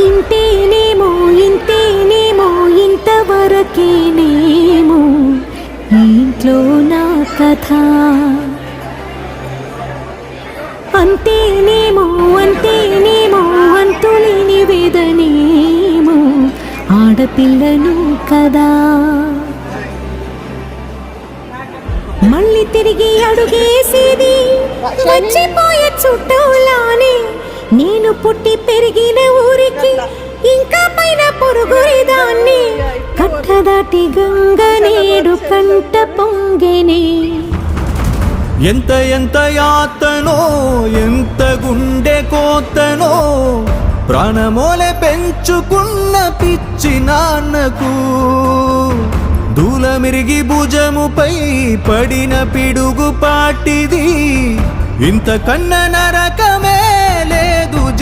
ఇంతేనేమో ఇంతేనేమో ఇంతవరకేనేమో ఇంట్లో నా కథ. అంతేనేమో అంతేనేమో అంతులేని వేదనేమో ఆడపిల్లను కదా. మళ్ళీ తిరిగి అడుగేసేది మర్చిపోయే చుట్టూలానే. నేను పుట్టి పెరిగిన ఊరికి ఇంకా పైన పొరుగురిదాన్ని. కట్టదాటి గంగ నేడు కంట పొంగెనే. ఎంత ఎంత యాతనో ఎంత గుండె కోతనో ప్రాణమోలే పెంచుకున్న పిచ్చి నాన్నకు. దూలమిరిగి భుజముపై పడిన పిడుగు పాటిది. ఇంతకన్నా నరకమే లేదు